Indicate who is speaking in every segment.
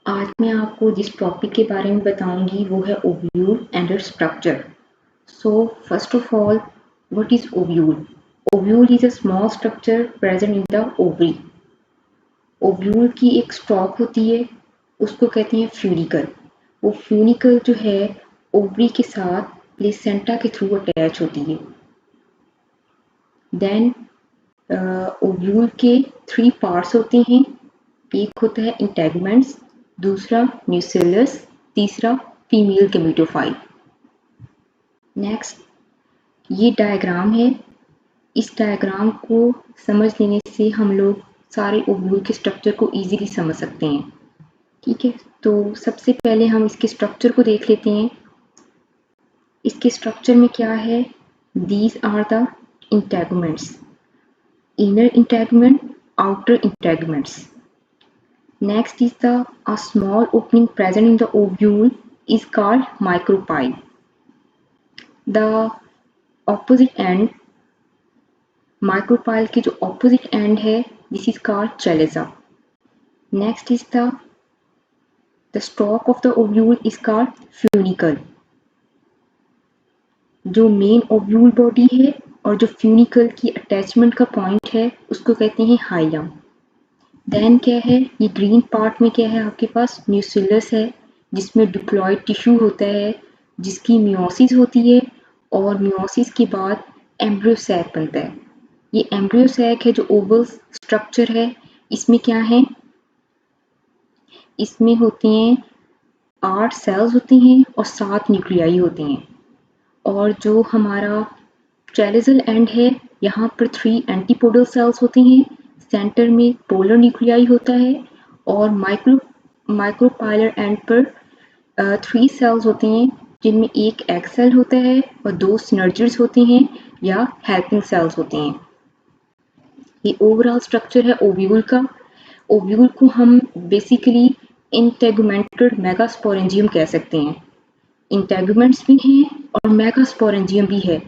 Speaker 1: आज मैं आपको जिस टॉपिक के बारे में बताऊंगी वो है ovule and its structure. So first of all, what is ovule? Ovule is a small structure present in the ovary. Ovule की एक स्टॉक होती है, उसको कहते हैं फ्यूनिकल। वो फ्यूनिकल जो है ओवरी के साथ प्लेसेंटा के थ्रू अटैच होती है। देन ओव्यूल के 3 पार्ट्स होते हैं। एक होता है इंटेगुमेंट्स, दूसरा न्यूसेलस, तीसरा फीमेल गेमेटोफाइट। नेक्स्ट, ये डायग्राम है। इस डायग्राम को समझ लेने से हम लोग सारे ओव्यूल के स्ट्रक्चर को इजीली समझ सकते हैं। ठीक है, तो सबसे पहले हम इसके स्ट्रक्चर को देख लेते हैं। इसके स्ट्रक्चर में क्या है? These are the integuments, inner integument, outer integuments. Next is a small opening present in the ovule is called micropyle. The opposite end, micropyle के जो opposite end है, this is called chalaza. Next is the stalk of the ovule is called funicle. जो main ovule body है और जो funicle की attachment का point है उसको कहते हैं हाइलम। देन क्या है, ये ग्रीन पार्ट में क्या है आपके पास? न्यूसिलस है, जिसमें डिप्लॉयड टिश्यू होता है, जिसकी मियोसिस होती है और मियोसिस के बाद एम्ब्रियो सैक बनता है। ये एम्ब्रियो सैक है जो ओवल स्ट्रक्चर है। इसमें क्या है? इसमें होती हैं 8 सेल्स होती हैं और 7 न्यूक्लियाई होती हैं। और जो हमारा चैलेजल एंड है, यहाँ पर 3 एंटीपोडल सेल्स होती हैं। सेंटर में पोलर न्यूक्लियाई होता है और माइक्रोपाइलर एंड पर 3 सेल्स होती हैं, जिनमें एक एग सेल होता है और 2 सिनर्जिड्स होती हैं या हेल्पिंग सेल्स होती हैं। ये ओवरऑल स्ट्रक्चर है ओव्यूल का। ओव्यूल को हम बेसिकली इंटेगुमेंटेड मेगास्पोरेंजियम कह सकते हैं। इंटेगुमेंट्स भी हैं और मेगास्पोरेंजियम भी है।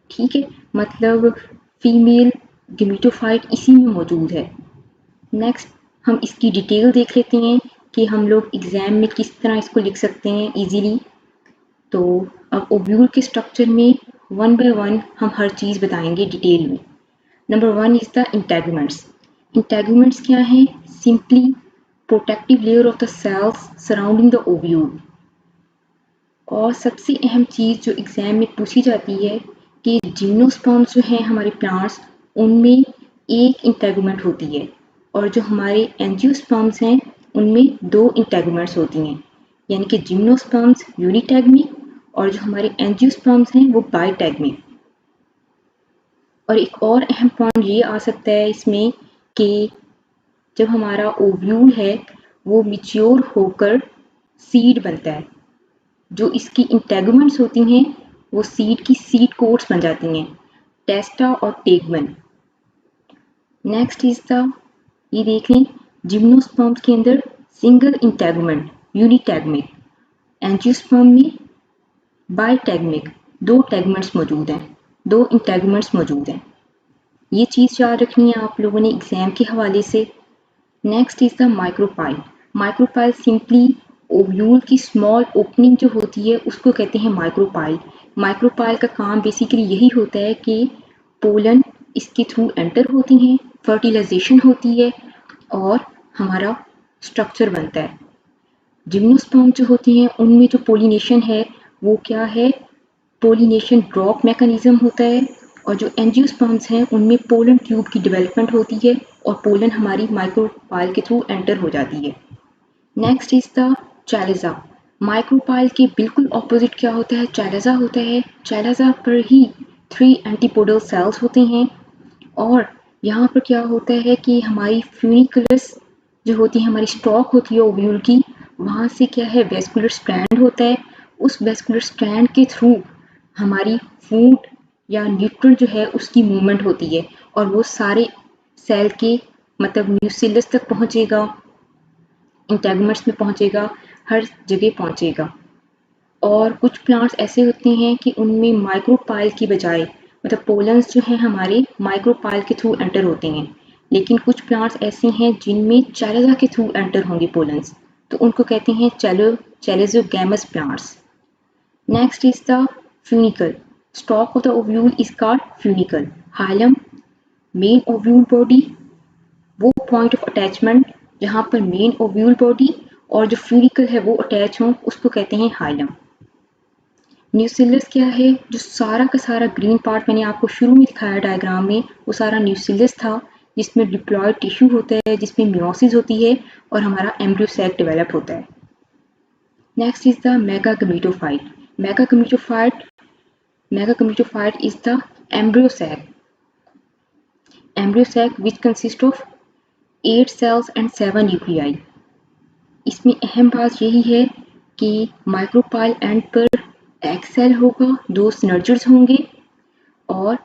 Speaker 1: ठीक है, मतलब फीमेल गेमेटोफाइट इसी में मौजूद है। नेक्स्ट, हम इसकी डिटेल देख लेते हैं कि हम लोग एग्जाम में किस तरह इसको लिख सकते हैं इजीली। तो अब ओव्यूल के स्ट्रक्चर में 1 बाय 1 हम हर चीज़ बताएंगे डिटेल में। Number 1 is the integuments. Integuments क्या है? Simply protective layer of the cells surrounding the ovule. और सबसे अहम चीज़ जो एग्ज़ाम में पूछी जाती है कि जिम्नोस्पर्म्स जो हैं हमारे प्लांट्स, उनमें एक इंटेगुमेंट होती है और जो हमारे एंजियोस्पर्म्स हैं उनमें 2 इंटेगुमेंट्स होती हैं। यानी कि जिम्नोस्पर्म्स यूनिटैगमिक और जो हमारे एंजियोस्पर्म्स हैं वो बाइटैगमिक। और एक और अहम पॉइंट ये आ सकता है इसमें कि जब हमारा ओव्यूल है वो मैच्योर होकर सीड बनता है। जो इसकी इंटेगुमेंट्स होती हैं वो सीड की सीड कोट्स बन जाती हैं, टेस्टा और टेगमन। नेक्स्ट इज द, ये देख लें, जिम्नोस्पर्म्स के अंदर सिंगल इंटेगुमेंट यूनिटैगमिक, एंजियोस्पर्म में बाइटैगमिक, 2 टैगमेंट्स मौजूद हैं, 2 इंटेगुमेंट्स मौजूद हैं। ये चीज़ याद रखनी है आप लोगों ने एग्जाम के हवाले से। Next is the micropyle. Micropyle simply ovule की स्मॉल ओपनिंग जो होती है उसको कहते हैं माइक्रोपाइल। माइक्रोपाइल का काम बेसिकली यही होता है कि पोलन इसके थ्रू एंटर होती हैं, फर्टिलाइजेशन होती है और हमारा स्ट्रक्चर बनता है। जिम्नोस्पर्म जो होती हैं उनमें जो पोलिनेशन है वो क्या है? पोलिनेशन ड्रॉप मैकेनिज्म होता है। और जो एंजियोस्पर्म्स हैं उनमें पोलन ट्यूब की डेवलपमेंट होती है और पोलन हमारी माइक्रोपाइल के थ्रू एंटर हो जाती है। Next is the chalaza. Micropyle के बिल्कुल ऑपोजिट क्या होता है? चैलेजा होता है। चैलेजा पर ही 3 एंटीपोडल सेल्स होते हैं और यहाँ पर क्या होता है कि हमारी फ्यूनिकुलस जो होती है, हमारी स्टॉक होती है ओव्यूल की, वहाँ से क्या है वेस्कुलर स्ट्रैंड होता है। उस वेस्कुलर स्ट्रैंड के थ्रू हमारी फूड या न्यूट्रन जो है उसकी मूवमेंट होती है और वो सारे सेल के मतलब न्यूसिलस तक पहुँचेगा, इंटेगुमेंट्स में पहुँचेगा, हर जगह पहुँचेगा। और कुछ प्लांट्स ऐसे होते हैं कि उनमें माइक्रोपाइल की बजाय मतलब पोलन्स जो हैं हमारे माइक्रोपाइल के थ्रू एंटर होते हैं, लेकिन कुछ प्लांट्स ऐसे हैं जिनमें चैलेजा के थ्रू एंटर होंगे पोलन्स। तो उनको कहते हैं chalazogamous plants. Next is the funicle. Stalk of the ovule is called funicle. Hilum, main ovule body, वो पॉइंट ऑफ अटैचमेंट जहाँ पर मेन ओव्यूल बॉडी और जो फ्यूनिकल है वो अटैच हों, उसको कहते हैं हाइलम। न्यूसिलस क्या है? जो सारा का सारा ग्रीन पार्ट मैंने आपको शुरू में दिखाया डायग्राम में, वो सारा न्यूसिलस था, जिसमें डिप्लॉयड टिश्यू होता है, जिसमें मियोसिस होती है और हमारा एम्ब्रियो सैक डेवलप होता है। Next is the megagametophyte. Megagametophyte is the embryo sac. Embryo sac which consists of 8 cells and 7 nuclei. इसमें अहम बात यही है कि माइक्रोपाइल एंड पर एग सेल होगा, 2 सिनर्जिड्स होंगे और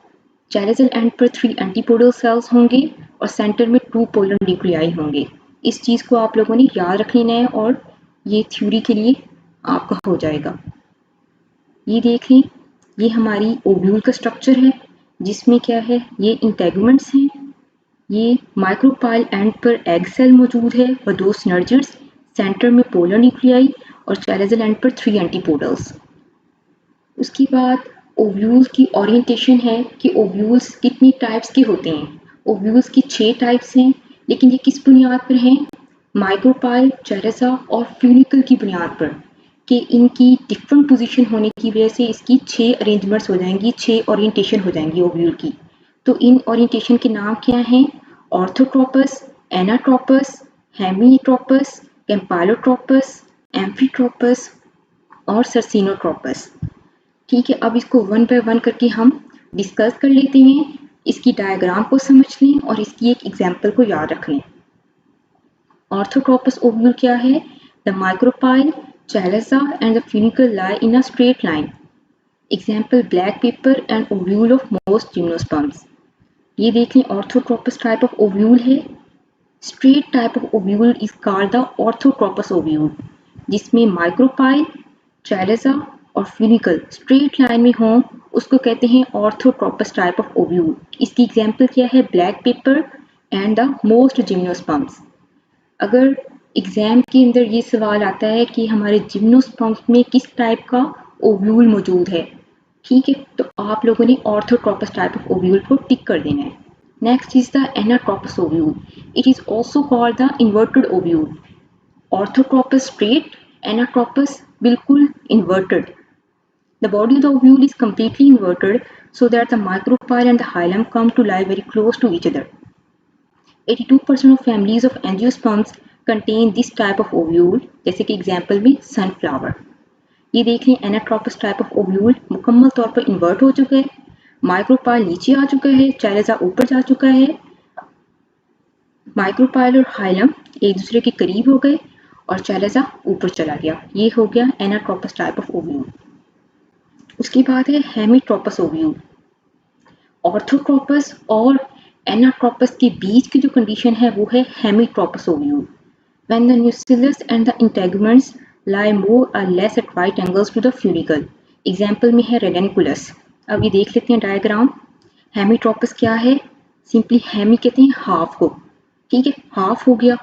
Speaker 1: चैलेजल एंड पर 3 एंटीपोडल सेल्स होंगे और सेंटर में 2 पोलर न्यूक्लियाई होंगे। इस चीज़ को आप लोगों ने याद रख लेना है और ये थ्योरी के लिए आपका हो जाएगा। ये देख लें, ये हमारी ओव्यूल का स्ट्रक्चर है, जिसमें क्या है, ये इंटेगुमेंट्स हैं, ये माइक्रोपाइल एंड पर एग सेल मौजूद है और 2 सिनर्जिड्स, सेंटर में पोलर न्यूक्लियाई और चैलेजल एंड पर 3 एंटीपोडल्स। उसके बाद ओव्यूल्स की ओरिएंटेशन है कि ओव्यूल्स कितनी टाइप्स के होते हैं। ओव्यूल्स की 6 टाइप्स हैं, लेकिन ये किस बुनियाद पर हैं? माइक्रोपाइल, चैलेजा और फ्यूनिकल की बुनियाद पर, कि इनकी डिफरेंट पोजीशन होने की वजह से इसकी 6 अरेंजमेंट्स हो जाएंगी, 6 ओरिएंटेशन हो जाएंगी ओव्यूल की। तो इन ओरिएंटेशन के नाम क्या हैं? ऑर्थोट्रोपस, एनाट्रोपस, हेमिट्रोपस, कैम्पालोट्रोपस, एम्फीट्रोपस और सर्सिनोट्रोपस। ठीक है, अब इसको वन बाय वन करके हम डिस्कस कर लेते हैं। इसकी डायग्राम को समझ लें और इसकी एक एग्जाम्पल को याद रख लें। ऑर्थोट्रोपस ओव्यूल क्या है? The micropyle, chalaza and the funicle lie in a straight line. Example, black paper and ovule of most gymnosperms. ये देख लें, ऑर्थोट्रोपस टाइप ऑफ ओव्यूल है। Straight type of ovule is called the orthotropous ovule, जिसमें micropyle, चैलेजा और funicle straight line में हों, उसको कहते हैं ऑर्थोट्रोपस टाइप ऑफ ओव्यूल। इसकी एग्जाम्पल क्या है? Black pepper and the most gymnosperms. अगर एग्जाम के अंदर ये सवाल आता है कि हमारे जिम्नोस्पर्म्स में किस टाइप का ओव्यूल मौजूद है, ठीक है, तो आप लोगों ने ऑर्थोट्रोपस टाइप ऑफ ओव्यूल को टिक कर देना है। Next is the anatropous ovule. It is also called the inverted ovule. Orthotropous straight, anatropous बिल्कुल inverted. The body of the ovule is completely inverted so that the micropyle and the hilum come to lie very close to each other. 82% of families of angiosperms contain this type of ovule, जैसे कि example में sunflower. ये देख लें, anatropous type of ovule मुकम्मल तौर पर invert हो चुका है, माइक्रोपाइल नीचे आ चुका है, चैलेजा ऊपर जा चुका है, माइक्रोपाइल और हाइलम एक दूसरे के करीब हो गए और चैलेजा ऊपर चला गया। ये हो गया एनाट्रोपस टाइप ऑफ ओव्यूल। उसके बाद है हेमिट्रोपस ओव्यूल। ऑर्थोट्रोपस और एनाट्रोपस के बीच की जो कंडीशन है वो है हेमिट्रोपस ovule. When the nucellus and the integuments lie more or less at right angles to the funicle. Example में है रेडेनकुलस। अब ये देख लेते हैं डायग्राम। हेमिट्रोपस क्या है? सिंपली हेमी कहते हैं हाफ को, ठीक है, हाफ हो गया।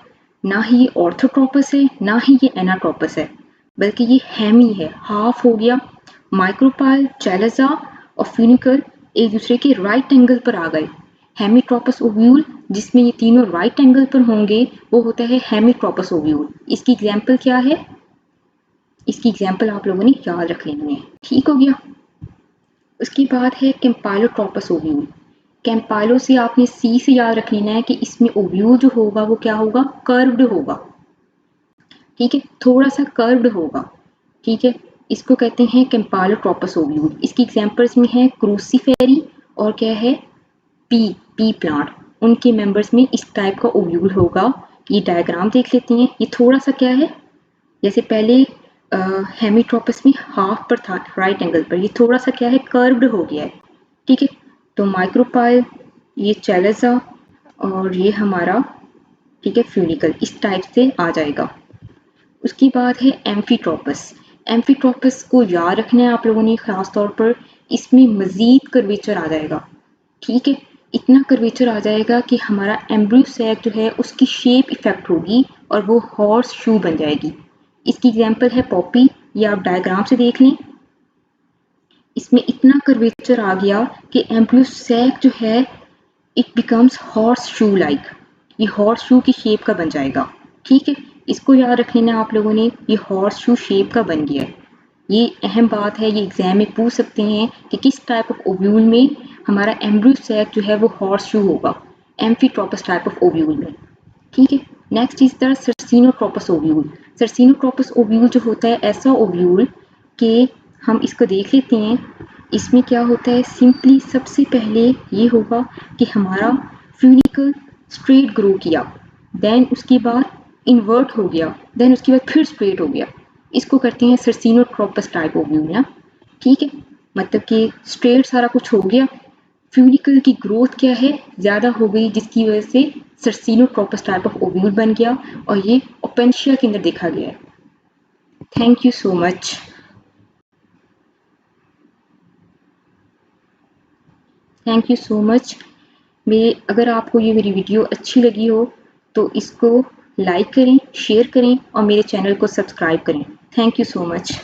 Speaker 1: ना ही ये ऑर्थोट्रोपस है, ना ही ये एनाट्रोपस है, बल्कि ये हेमी है, हाफ हो गया। माइक्रोपाइल, चैलेजा और फ्यूनिकल एक दूसरे के राइट एंगल पर आ गए। हेमिट्रोपस ओव्यूल जिसमें ये तीनों राइट एंगल पर होंगे वो होता है हेमिट्रोपस ओव्यूल। इसकी एग्जाम्पल क्या है? इसकी एग्जाम्पल आप लोगों ने याद रख लेनी है, ठीक हो गया। उसके बाद है कैम्पालोट्रोपस ओव्यूल। कैम्पालो से आपने सी से याद रख लेना है कि इसमें ओव्यूल जो होगा वो क्या होगा? कर्व्ड होगा, ठीक है, थोड़ा सा कर्व्ड होगा, ठीक है। इसको कहते हैं कैम्पालोट्रोपस ओव्यूल। इसकी एग्जाम्पल्स में है क्रूसीफेरी और क्या है? P plant. उनके मेंबर्स में इस टाइप का ओव्यूल होगा। ये डायग्राम देख लेते हैं। ये थोड़ा सा क्या है, जैसे पहले हेमिट्रोपस में हाफ पर था राइट एंगल पर, ये थोड़ा सा क्या है, कर्व्ड हो गया है, ठीक है। तो माइक्रोपाइल, ये चैलेजा और ये हमारा, ठीक है, फ्यूनिकल इस टाइप से आ जाएगा। उसके बाद है एम्फीट्रोपस। एम्फीट्रोपस को याद रखना है आप लोगों ने खास तौर पर, इसमें मजीद कर्वेचर आ जाएगा, ठीक है। इतना कर्वेचर आ जाएगा कि हमारा एम्ब्रियो सैक जो है उसकी शेप इफेक्ट होगी और वो हॉर्स शू बन जाएगी। इसकी एग्जांपल है पॉपी, ये आप डायग्राम से देख लें। इसमें इतना कर्वेचर आ गया कि एम्ब्रियो सैक जो है it becomes horse shoe like, ये हॉर्स शू की शेप का बन जाएगा। ठीक है, इसको याद रख लेना आप लोगों ने, ये हॉर्स शू शेप का बन गया है। ये अहम बात है, ये एग्जाम में पूछ सकते हैं कि किस टाइप ऑफ ओव्यूल में हमारा एम्ब्रियो सैक जो है वो हॉर्स शू होगा, एम्फीट्रोपस टाइप ऑफ ओव्यूल में। ठीक है, next is the circinotropous ovule. Circinotropous ovule जो होता है ऐसा ओव्यूल कि हम इसको देख लेते हैं। इसमें क्या होता है, सिंपली सबसे पहले ये होगा कि हमारा फ्यूनिकल स्ट्रेट ग्रो किया, देन उसके बाद इन्वर्ट हो गया, देन उसके बाद फिर स्ट्रेट हो गया। इसको करते हैं सर्सिनोट्रोपस टाइप ओव्यूल ना। ठीक है, मतलब कि स्ट्रेट सारा कुछ हो गया, फ्यूनिकल की ग्रोथ क्या है ज़्यादा हो गई, जिसकी वजह से सर्सिनोट्रोपस टाइप ऑफ ओव्यूल बन गया और ये ओपेंशिया के अंदर देखा गया है। Thank you so much. Thank you so much. अगर आपको ये मेरी वीडियो अच्छी लगी हो तो इसको लाइक करें, शेयर करें और मेरे चैनल को सब्सक्राइब करें। Thank you so much.